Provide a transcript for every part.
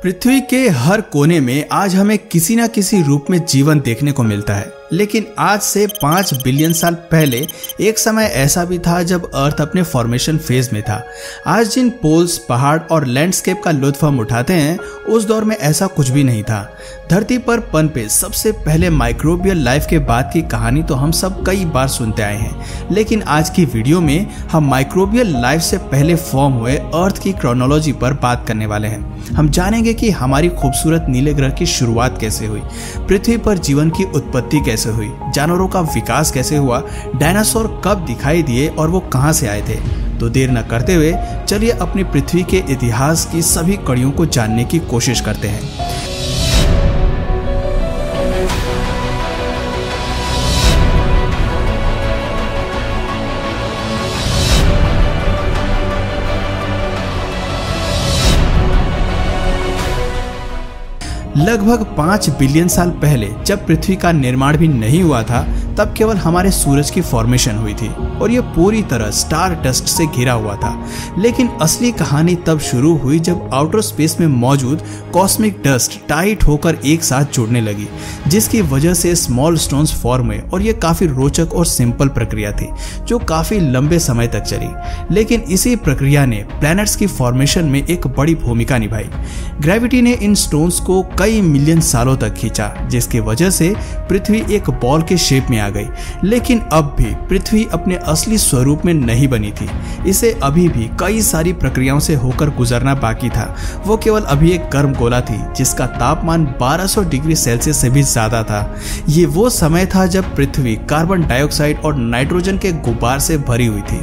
पृथ्वी के हर कोने में आज हमें किसी न किसी रूप में जीवन देखने को मिलता है, लेकिन आज से 5 बिलियन साल पहले एक समय ऐसा भी था जब अर्थ अपने फॉर्मेशन फेज में था। आज जिन पोल्स, पहाड़ और लैंडस्केप का लुत्फ हम उठाते हैं, उस दौर में ऐसा कुछ भी नहीं था। धरती पर पनपे सबसे पहले माइक्रोबियल लाइफ के बाद की कहानी तो हम सब कई बार सुनते आए हैं, लेकिन आज की वीडियो में हम माइक्रोबियल लाइफ से पहले फॉर्म हुए अर्थ की क्रोनोलॉजी पर बात करने वाले हैं। हम जानेंगे कि हमारी खूबसूरत नीले ग्रह की शुरुआत कैसे हुई, पृथ्वी पर जीवन की उत्पत्ति कैसे हुई, जानवरों का विकास कैसे हुआ, डायनासोर कब दिखाई दिए और वो कहां से आए थे। तो देर न करते हुए चलिए अपनी पृथ्वी के इतिहास की सभी कड़ियों को जानने की कोशिश करते हैं। लगभग 5 बिलियन साल पहले जब पृथ्वी का निर्माण भी नहीं हुआ था, तब केवल हमारे सूरज की फॉर्मेशन हुई थी और यह पूरी तरह स्टार डस्ट से घिरा हुआ था। लेकिन असली कहानी तब शुरू हुई जब आउटर स्पेस में मौजूद कॉस्मिक डस्ट टाइट होकर एक साथ जुड़ने लगी, जिसकी वजह से स्मॉल स्टोन्स फॉर्म हुए। और यह काफी रोचक और सिंपल प्रक्रिया थी जो काफी लंबे समय तक चली, लेकिन इसी प्रक्रिया ने प्लैनेट्स की फॉर्मेशन में एक बड़ी भूमिका निभाई। ग्रेविटी ने इन स्टोन्स को कई मिलियन सालों तक खींचा, जिसकी वजह से पृथ्वी एक बॉल के शेप में आ गई। लेकिन अब भी पृथ्वी अपने असली स्वरूप में नहीं बनी थी, इसे अभी भी कई सारी प्रक्रियाओं से होकर गुजरना बाकी था। वो केवल अभी एक गर्म गोला थी जिसका तापमान 1200 डिग्री सेल्सियस से भी ज्यादा था। ये वो समय था जब पृथ्वी कार्बन डाइऑक्साइड और नाइट्रोजन के गुब्बार से भरी हुई थी।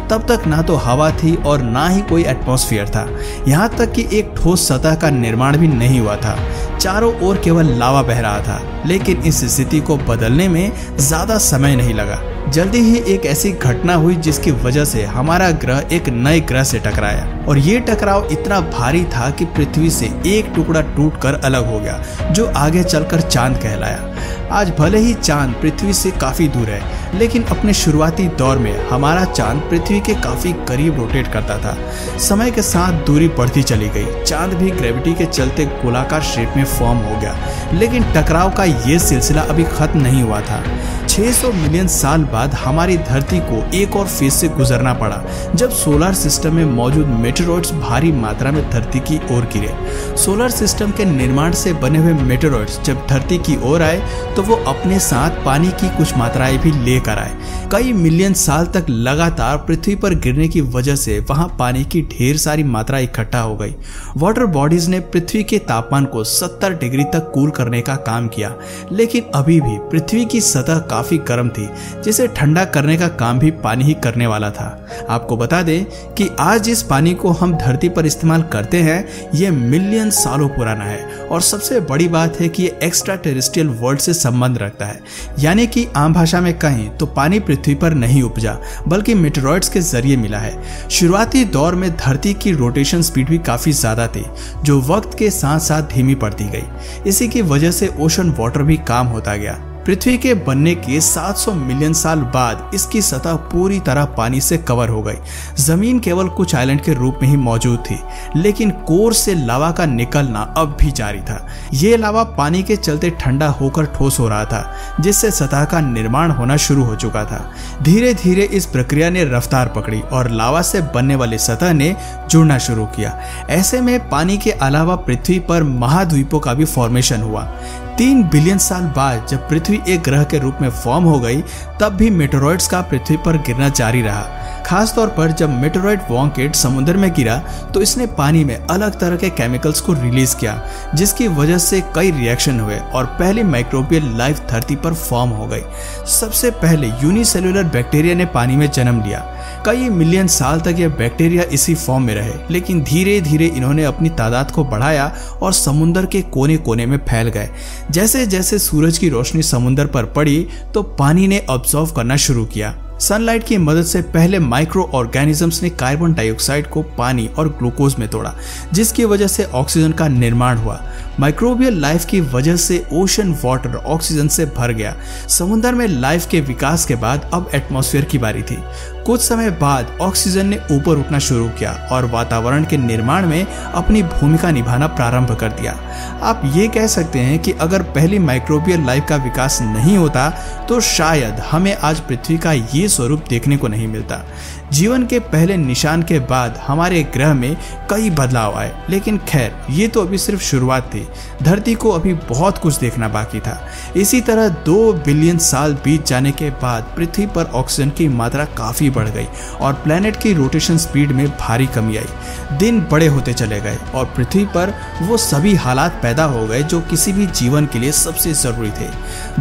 तब तक ना तो हवा थी और ना ही कोई एटमॉस्फेयर था, यहाँ तक कि एक ठोस सतह का निर्माण भी नहीं हुआ था। चारों ओर केवल लावा बह रहा था। लेकिन इस स्थिति को बदलने में ज्यादा समय नहीं लगा। जल्दी ही एक ऐसी घटना हुई जिसकी वजह से हमारा ग्रह एक नए ग्रह से टकराया, और ये टकराव इतना भारी था कि पृथ्वी से एक टुकड़ा टूटकर अलग हो गया, जो आगे चलकर चांद कहलाया। आज भले ही चांद पृथ्वी से काफी दूर है, लेकिन अपने शुरुआती दौर में हमारा चांद पृथ्वी के काफी करीब रोटेट करता था। समय के साथ दूरी बढ़ती चली गई, चांद भी ग्रेविटी के चलते गोलाकार शेप में फॉर्म हो गया। लेकिन टकराव का ये सिलसिला अभी खत्म नहीं हुआ था। 600 मिलियन साल बाद हमारी धरती को एक और फेज से गुजरना पड़ा, जब सोलर सिस्टम में मौजूद मेटेरॉइड्स भारी मात्रा में धरती की ओर गिरे। सोलर सिस्टम के निर्माण से बने हुए मेटेरॉइड्स जब धरती की ओर आए तो वो अपने साथ पानी की कुछ मात्राएं भी लेकर आए। कई मिलियन साल तक लगातार पृथ्वी पर गिरने की वजह से वहां पानी की ढेर सारी मात्रा इकट्ठा हो गई। वाटर बॉडीज ने पृथ्वी के तापमान को 70 डिग्री तक कूल करने का काम किया, लेकिन अभी भी पृथ्वी की सतह काफी गर्म थी, जिसे ठंडा करने का काम भी पानी ही करने वाला था। आपको बता दें कि आज जिस पानी को हम धरती पर इस्तेमाल करते हैं, यह मिलियन सालों पुराना है। और सबसे बड़ी बात है कि यह एक्स्ट्रा टेरेस्ट्रियल वर्ल्ड से संबंध रखता है, यानी कि आम भाषा में कहें तो पानी पृथ्वी पर नहीं उपजा, बल्कि मेटेरॉइड्स के जरिए मिला है। शुरुआती दौर में धरती की रोटेशन स्पीड भी काफी ज्यादा थी, जो वक्त के साथ साथ धीमी पड़ती गई। इसी की वजह से ओशन वाटर भी कम होता गया। पृथ्वी के बनने के 700 मिलियन साल बाद इसकी सतह पूरी तरह पानी से कवर हो गई। जमीन केवल कुछ आइलैंड के रूप में ही मौजूद थी, लेकिन कोर से लावा का निकलना अब भी जारी था। ये लावा पानी के चलते ठंडा होकर ठोस हो रहा था, जिससे सतह का निर्माण होना शुरू हो चुका था। धीरे धीरे इस प्रक्रिया ने रफ्तार पकड़ी और लावा से बनने वाली सतह ने जुड़ना शुरू किया। ऐसे में पानी के अलावा पृथ्वी पर महाद्वीपों का भी फॉर्मेशन हुआ। 3 बिलियन साल बाद जब पृथ्वी एक ग्रह के रूप में फॉर्म हो गई, तब भी मेटेरॉइड्स का पृथ्वी पर गिरना जारी रहा। खास तौर पर जब मेटेरॉइड वॉन्केट समुद्र में गिरा तो इसने पानी में अलग तरह के केमिकल्स को रिलीज किया, जिसकी वजह से कई रिएक्शन हुए और पहली माइक्रोबियल लाइफ धरती पर फॉर्म हो गई। सबसे पहले यूनिसेल्युलर बैक्टीरिया ने पानी में जन्म लिया। कई मिलियन साल तक ये बैक्टीरिया इसी फॉर्म में रहे, लेकिन धीरे धीरे इन्होंने अपनी तादाद को बढ़ाया और समुद्र के कोने कोने में फैल गए। जैसे जैसे सूरज की रोशनी समुद्र पर पड़ी तो पानी ने ऑब्जॉर्व करना शुरू किया। सनलाइट की मदद से पहले माइक्रो ऑर्गेनिजम्स ने कार्बन डाइऑक्साइड को पानी और ग्लूकोज में तोड़ा, जिसकी वजह से ऑक्सीजन का निर्माण हुआ। माइक्रोबियल लाइफ की वजह से ओशन वाटर ऑक्सीजन से भर गया। समुद्र में लाइफ के विकास के बाद अब एटमॉस्फेयर की बारी थी। कुछ समय बाद ऑक्सीजन ने ऊपर उठना शुरू किया और वातावरण के निर्माण में अपनी भूमिका निभाना प्रारंभ कर दिया। आप ये कह सकते हैं कि अगर पहली माइक्रोबियल लाइफ का विकास नहीं होता तो शायद हमें आज पृथ्वी का ये स्वरूप देखने को नहीं मिलता। जीवन के पहले निशान के बाद हमारे ग्रह में कई बदलाव आए, लेकिन खैर ये तो अभी सिर्फ शुरुआत थी। धरती को अभी बहुत कुछ देखना बाकी था। इसी तरह 2 बिलियन साल बीत जाने के बाद पृथ्वी पर ऑक्सीजन की मात्रा काफी बढ़ गई और प्लेनेट की रोटेशन स्पीड में भारी कमी आई। दिन बड़े होते चले गए और पृथ्वी पर वो सभी हालात पैदा हो गए जो किसी भी जीवन के लिए सबसे जरूरी थे।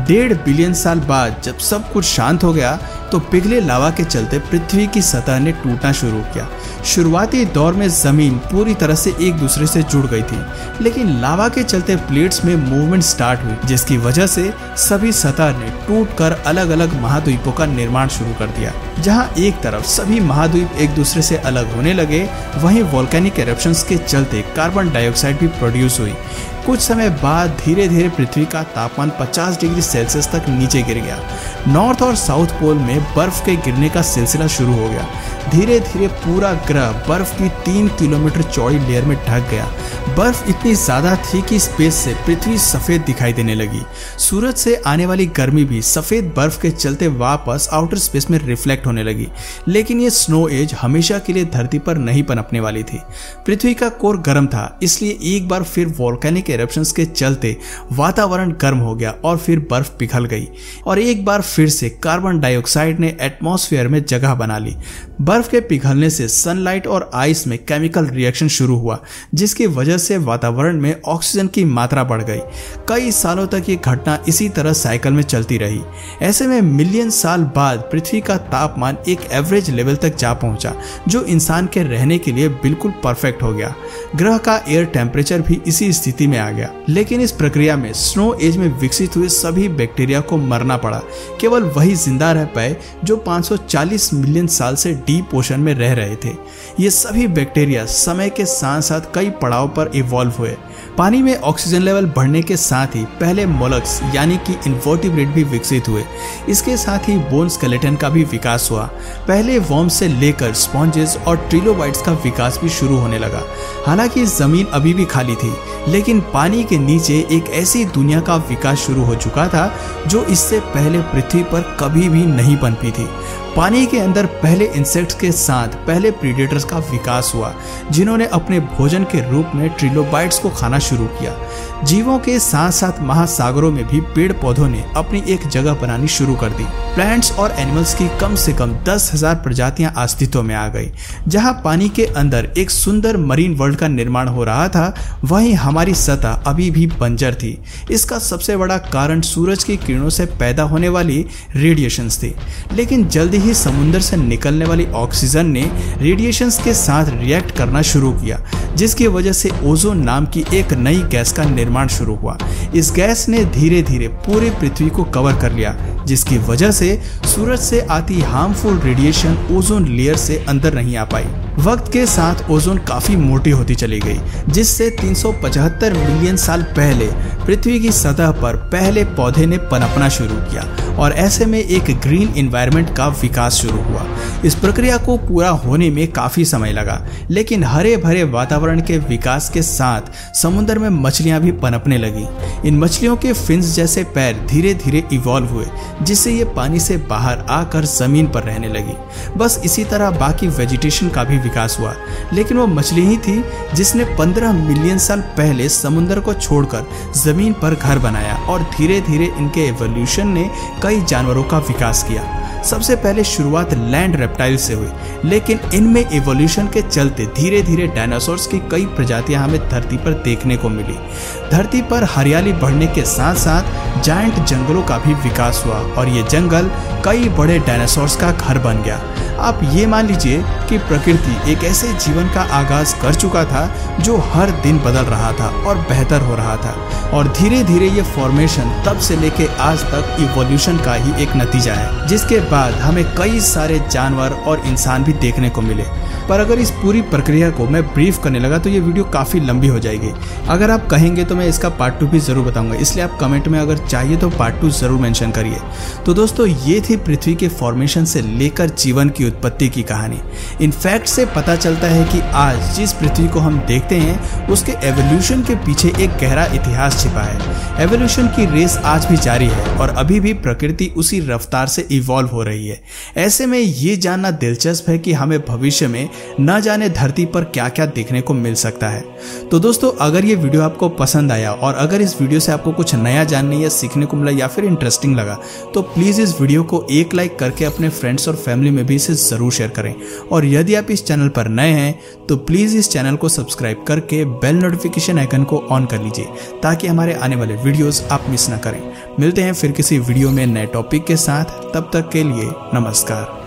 1.5 बिलियन साल बाद जब सब कुछ शांत हो गया तो पिघले लावा के चलते पृथ्वी की सतह ने टूटना शुरू किया। शुरुआती दौर में जमीन पूरी तरह से एक दूसरे से जुड़ गई थी, लेकिन लावा के चलते प्लेट्स में मूवमेंट स्टार्ट हुई, जिसकी वजह से सभी सतह ने टूटकर अलग अलग महाद्वीपों का निर्माण शुरू कर दिया। जहां एक तरफ सभी महाद्वीप एक दूसरे से अलग होने लगे, वहीं वोल्केनिक एरप्शंस के चलते कार्बन डाइऑक्साइड भी प्रोड्यूस हुई। कुछ समय बाद धीरे धीरे पृथ्वी का तापमान 50 डिग्री सेल्सियस तक नीचे गिर गया। नॉर्थ और साउथ पोल में बर्फ के गिरने का सिलसिला शुरू हो गया। धीरे धीरे पूरा ग्रह बर्फ की 3 किलोमीटर चौड़ी लेयर में ढक गया। बर्फ इतनी ज्यादा थी कि स्पेस से पृथ्वी सफेद दिखाई देने लगी। सूरज से आने वाली गर्मी भी सफेद बर्फ के चलते वापस आउटर स्पेस में रिफ्लेक्ट होने लगी। लेकिन ये स्नो एज हमेशा के लिए धरती पर नहीं पनपने वाली थी। पृथ्वी का कोर गर्म था, इसलिए एक बार फिर वोल्केनिक एरप्शंस के चलते वातावरण गर्म हो गया और फिर बर्फ पिघल गई और एक बार फिर से कार्बन डाइऑक्साइड ने एटमॉस्फेयर में जगह बना ली। बर्फ के पिघलने से सनलाइट और आइस में केमिकल रिएक्शन शुरू हुआ, जिसकी वजह से वातावरण में ऑक्सीजन की मात्रा बढ़ गई। कई सालों तक ये घटना इसी तरह साइकिल में चलती रही। ऐसे में मिलियन साल बाद पृथ्वी का तापमान एक एवरेज लेवल तक जा पहुंचा, जो इंसान के रहने के लिए बिल्कुल परफेक्ट हो गया। ग्रह का एयर टेम्परेचर भी इसी स्थिति में आ गया। लेकिन इस प्रक्रिया में स्नो एज में विकसित हुए सभी बैक्टीरिया को मरना पड़ा। केवल वही जिंदा रह पाए जो 540 मिलियन साल से डीप ओशन में रह रहे थे। ये सभी बैक्टीरिया समय के साथ साथ कई पड़ाव पर इवॉल्व हुए। पानी में ऑक्सीजन लेवल बढ़ने के साथ ही पहले मोलस्क यानी कि इन्वर्टिब्रेट भी विकसित हुए। इसके साथ ही बोन स्केलेटन का भी विकास हुआ। पहले वर्म्स से लेकर स्पॉन्जेस और ट्रिलोबाइट्स का विकास भी शुरू होने लगा। हालांकि जमीन अभी भी खाली थी, लेकिन पानी के नीचे एक ऐसी दुनिया का विकास शुरू हो चुका था जो इससे पहले पृथ्वी पर कभी भी नहीं पनपी थी। पानी के अंदर पहले इंसेक्ट्स के साथ पहले प्रीडेटर्स का विकास हुआ, जिन्होंने अपने भोजन के रूप में ट्रिलोबाइट्स को खाना शुरू किया। जीवों के साथ साथ महासागरों में भी पेड़ पौधों ने अपनी एक जगह बनानी शुरू कर दी। प्लांट्स और एनिमल्स की कम से कम 10,000 प्रजातियां अस्तित्व में आ गई। जहां पानी के अंदर एक सुंदर मरीन वर्ल्ड का निर्माण हो रहा था, वहीं हमारी सतह अभी भी बंजर थी। इसका सबसे बड़ा कारण सूरज की किरणों से पैदा होने वाली रेडिएशंस थी। लेकिन जल्दी ही समुद्र से निकलने वाली ऑक्सीजन ने रेडिएशंस के साथ रिएक्ट करना शुरू किया, जिसकी वजह से ओजोन नाम की एक नई गैस का निर्माण शुरू हुआ। इस गैस ने धीरे धीरे पूरी पृथ्वी को कवर कर लिया, जिसकी वजह से सूरज से आती हार्मफुल रेडिएशन ओजोन लेयर से अंदर नहीं आ पाई। वक्त के साथ ओजोन काफी मोटी होती चली गई, जिससे 375 मिलियन साल पहले पृथ्वी की सतह पर पहले पौधे ने पनपना शुरू किया और ऐसे में एक ग्रीन एनवायरनमेंट का विकास शुरू हुआ। इस प्रक्रिया को पूरा होने में काफी समय लगा, लेकिन हरे भरे वातावरण के विकास के साथ समुद्र में मछलियां भी पनपने लगी। इन मछलियों के फिन्स जैसे पैर धीरे धीरे इवॉल्व हुए, जिससे ये पानी से बाहर आकर जमीन पर रहने लगी। बस इसी तरह बाकी वेजिटेशन का भी विकास हुआ, लेकिन वो मछली ही थी जिसने 15 मिलियन साल पहले समुद्र को छोड़कर जमीन पर घर बनाया और धीरे धीरे इनके एवोल्यूशन ने कई जानवरों का विकास किया। सबसे पहले शुरुआत लैंड रेप्टाइल से हुई, लेकिन इनमें एवोल्यूशन के चलते धीरे धीरे डायनासोर्स की कई प्रजातियां हमें धरती पर देखने को मिली। धरती पर हरियाली बढ़ने के साथ साथ जायंट जंगलों का भी विकास हुआ और ये जंगल कई बड़े डायनासोर्स का घर बन गया। आप ये मान लीजिए कि प्रकृति एक ऐसे जीवन का आगाज कर चुका था जो हर दिन बदल रहा था और बेहतर हो रहा था, और धीरे धीरे ये फॉर्मेशन तब से लेके आज तक इवोल्यूशन का ही एक नतीजा है, जिसके बाद हमें कई सारे जानवर और इंसान भी देखने को मिले। पर अगर इस पूरी प्रक्रिया को मैं ब्रीफ करने लगा तो ये वीडियो काफ़ी लंबी हो जाएगी। अगर आप कहेंगे तो मैं इसका पार्ट 2 भी ज़रूर बताऊंगा, इसलिए आप कमेंट में अगर चाहिए तो पार्ट 2 ज़रूर मेंशन करिए। तो दोस्तों ये थी पृथ्वी के फॉर्मेशन से लेकर जीवन की उत्पत्ति की कहानी। इन फैक्ट से पता चलता है कि आज जिस पृथ्वी को हम देखते हैं उसके एवोल्यूशन के पीछे एक गहरा इतिहास छिपा है। एवोल्यूशन की रेस आज भी जारी है और अभी भी प्रकृति उसी रफ्तार से इवॉल्व हो रही है। ऐसे में ये जानना दिलचस्प है कि हमें भविष्य में न जाने धरती पर क्या क्या देखने को मिल सकता है। तो दोस्तों अगर ये वीडियो आपको पसंद आया और अगर इस वीडियो से आपको कुछ नया जानने या सीखने को मिला या फिर इंटरेस्टिंग लगा तो प्लीज़ इस वीडियो को एक लाइक करके अपने फ्रेंड्स और फैमिली में भी इसे ज़रूर शेयर करें। और यदि आप इस चैनल पर नए हैं तो प्लीज़ इस चैनल को सब्सक्राइब करके बेल नोटिफिकेशन आइकन को ऑन कर लीजिए ताकि हमारे आने वाले वीडियोस आप मिस ना करें। मिलते हैं फिर किसी वीडियो में नए टॉपिक के साथ, तब तक के लिए नमस्कार।